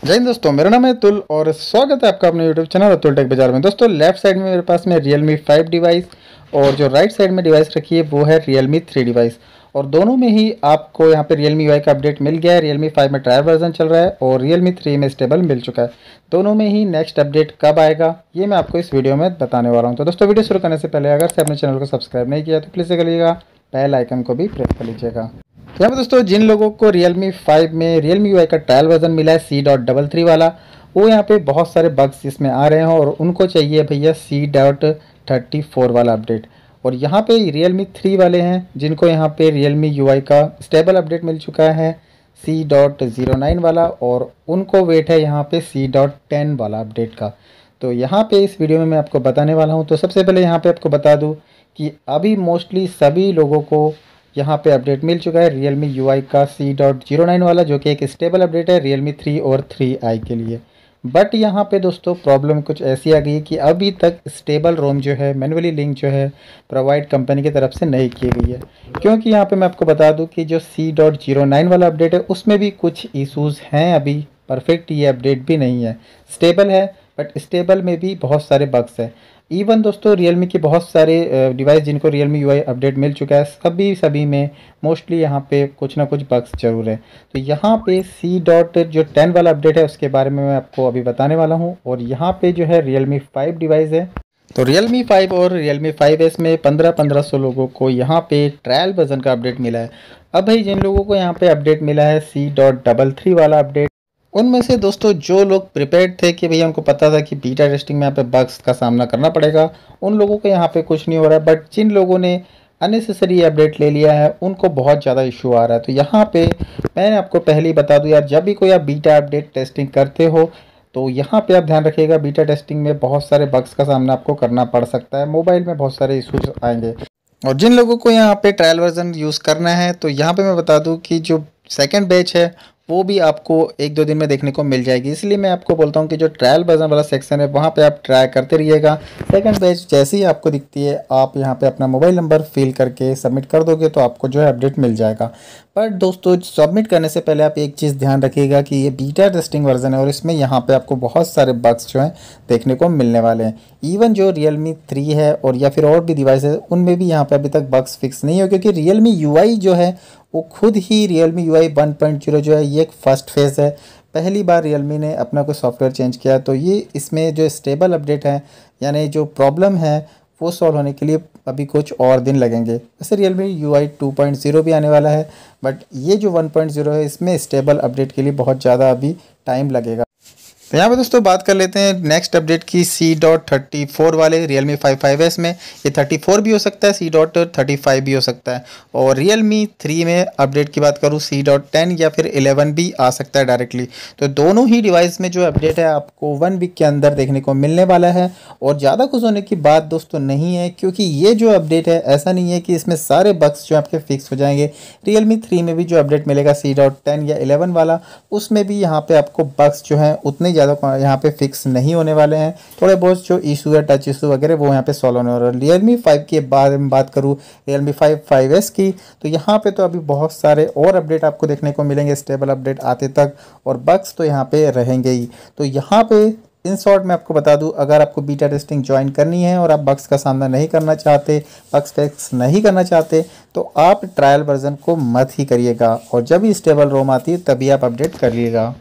जय हिंद दोस्तों, मेरा नाम है अतुल और स्वागत है आपका अपने यूट्यूब चैनल अतुल टेक बाजार में। दोस्तों लेफ्ट साइड में मेरे पास में Realme 5 डिवाइस और जो राइट साइड में डिवाइस रखी है वो है Realme 3 डिवाइस। और दोनों में ही आपको यहाँ पे Realme UI का अपडेट मिल गया है। Realme 5 में ट्रायल वर्जन चल रहा है और Realme 3 में स्टेबल मिल चुका है। दोनों में ही नेक्स्ट अपडेट कब आएगा ये मैं आपको इस वीडियो में बताने वाला हूँ। तो दोस्तों वीडियो शुरू करने से पहले अगर से अपने चैनल को सब्सक्राइब नहीं किया तो प्लीज़ से करिएगा, बेल आइकन को भी प्रेस कर लीजिएगा। यहाँ पे दोस्तों जिन लोगों को Realme 5 में Realme UI का ट्रायल वर्जन मिला है C.33 वाला, वो यहाँ पे बहुत सारे बग्स इसमें आ रहे हैं और उनको चाहिए भैया C.34 वाला अपडेट। और यहाँ पे Realme 3 वाले हैं जिनको यहाँ पे Realme UI का स्टेबल अपडेट मिल चुका है C.09 वाला, और उनको वेट है यहाँ पे C.10 वाला अपडेट का। तो यहाँ पे इस वीडियो में मैं आपको बताने वाला हूँ। तो सबसे पहले यहाँ पे आपको बता दूँ कि अभी मोस्टली सभी लोगों को यहाँ पे अपडेट मिल चुका है Realme UI का C.09 वाला, जो कि एक स्टेबल अपडेट है Realme 3 और 3i के लिए। बट यहाँ पे दोस्तों प्रॉब्लम कुछ ऐसी आ गई कि अभी तक स्टेबल रोम जो है मैनुअली लिंक जो है प्रोवाइड कंपनी की तरफ से नहीं की गई है। क्योंकि यहाँ पे मैं आपको बता दूँ कि जो C.09 वाला अपडेट है उसमें भी कुछ इशूज़ हैं। अभी परफेक्ट ये अपडेट भी नहीं है, स्टेबल है बट स्टेबल में भी बहुत सारे बग्स हैं। इवन दोस्तों Realme के बहुत सारे डिवाइस जिनको Realme UI अपडेट मिल चुका है सभी में मोस्टली यहाँ पे कुछ ना कुछ बग्स जरूर है। तो यहाँ पे C.10 वाला अपडेट है उसके बारे में मैं आपको अभी बताने वाला हूँ। और यहाँ पे जो है Realme 5 डिवाइस है, तो Realme 5 और Realme 5S में 1500 लोगों को यहाँ पे ट्रायल वर्जन का अपडेट मिला है। अब भाई जिन लोगों को यहाँ पे अपडेट मिला है C.33 वाला अपडेट, उनमें से दोस्तों जो लोग प्रिपेयर्ड थे कि भैया उनको पता था कि बीटा टेस्टिंग में यहाँ पे बग्स का सामना करना पड़ेगा, उन लोगों को यहाँ पे कुछ नहीं हो रहा है। बट जिन लोगों ने अननेसेसरी अपडेट ले लिया है उनको बहुत ज़्यादा इशू आ रहा है। तो यहाँ पे मैंने आपको पहले ही बता दूँ यार, जब भी कोई आप बीटा अपडेट टेस्टिंग करते हो तो यहाँ पे आप ध्यान रखिएगा, बीटा टेस्टिंग में बहुत सारे बग्स का सामना आपको करना पड़ सकता है, मोबाइल में बहुत सारे इशूज़ आएंगे। और जिन लोगों को यहाँ पे ट्रायल वर्जन यूज़ करना है तो यहाँ पे मैं बता दूँ कि जो सेकंड बैच है वो भी आपको 1-2 दिन में देखने को मिल जाएगी। इसलिए मैं आपको बोलता हूँ कि जो ट्रायल वर्जन वाला सेक्शन है वहाँ पे आप ट्राई करते रहिएगा। सेकंड बैच जैसे ही आपको दिखती है आप यहाँ पे अपना मोबाइल नंबर फिल करके सबमिट कर दोगे तो आपको जो है अपडेट मिल जाएगा। पर दोस्तों सबमिट करने से पहले आप एक चीज़ ध्यान रखिएगा कि ये बीटा टेस्टिंग वर्जन है और इसमें यहाँ पे आपको बहुत सारे बग्स जो हैं देखने को मिलने वाले हैं। इवन जो Realme 3 है और या फिर और भी डिवाइस है उनमें भी यहाँ पे अभी तक बग्स फिक्स नहीं हो, क्योंकि Realme UI जो है वो खुद ही Realme UI 1.0 जो है ये एक फर्स्ट फेज़ है। पहली बार Realme ने अपना कोई सॉफ्टवेयर चेंज किया, तो ये इसमें जो स्टेबल अपडेट है यानी जो प्रॉब्लम है वो सॉल्व होने के लिए अभी कुछ और दिन लगेंगे। वैसे Realme UI 2.0 भी आने वाला है, बट ये जो 1.0 है इसमें स्टेबल अपडेट के लिए बहुत ज़्यादा अभी टाइम लगेगा। तो यहाँ पे दोस्तों बात कर लेते हैं नेक्स्ट अपडेट की C.34 वाले Realme 5 5S में। ये 34 भी हो सकता है, C.35 भी हो सकता है। और Realme 3 में अपडेट की बात करूँ C.10 या फिर 11 भी आ सकता है डायरेक्टली। तो दोनों ही डिवाइस में जो अपडेट है आपको 1 वीक के अंदर देखने को मिलने वाला है। और ज़्यादा खुश होने की बात दोस्तों नहीं है, क्योंकि ये जो अपडेट है ऐसा नहीं है कि इसमें सारे बग्स जो आपके फिक्स हो जाएंगे। Realme 3 में भी जो अपडेट मिलेगा C.10 या 11 वाला, उसमें भी यहाँ पे आपको बग्स जो हैं उतने ज़्यादा यहाँ पे फिक्स नहीं होने वाले हैं। थोड़े बहुत जो इशू है टच इशू वगैरह वो यहाँ पे सॉल्व होने वाले हैं। Realme 5 के बारे में बात करूँ Realme 5 5S की, तो यहाँ पे तो अभी बहुत सारे और अपडेट आपको देखने को मिलेंगे स्टेबल अपडेट आते तक, और बग्स तो यहाँ पे रहेंगे ही। तो यहाँ पे इन शॉर्ट मैं आपको बता दूं, अगर आपको बीटा टेस्टिंग ज्वाइन करनी है और आप बग्स का सामना नहीं करना चाहते, बग्स फिक्स नहीं करना चाहते, तो आप ट्रायल वर्जन को मत ही करिएगा और जब भी स्टेबल रोम आती है तभी आप अपडेट कर लीजिएगा।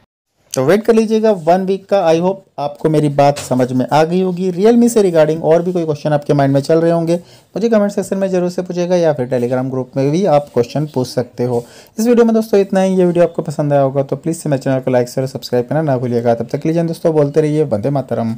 तो वेट कर लीजिएगा 1 वीक का। आई होप आपको मेरी बात समझ में आ गई होगी। Realme से रिगार्डिंग और भी कोई क्वेश्चन आपके माइंड में चल रहे होंगे मुझे कमेंट सेक्शन में जरूर से पूछेगा, या फिर टेलीग्राम ग्रुप में भी आप क्वेश्चन पूछ सकते हो। इस वीडियो में दोस्तों इतना ही। ये वीडियो आपको पसंद आया होगा तो प्लीज़ से मेरे चैनल को लाइक शेयर सब्सक्राइब करना ना भूलिएगा। तब तक के लिए दोस्तों बोलते रहिए वंदे मातरम।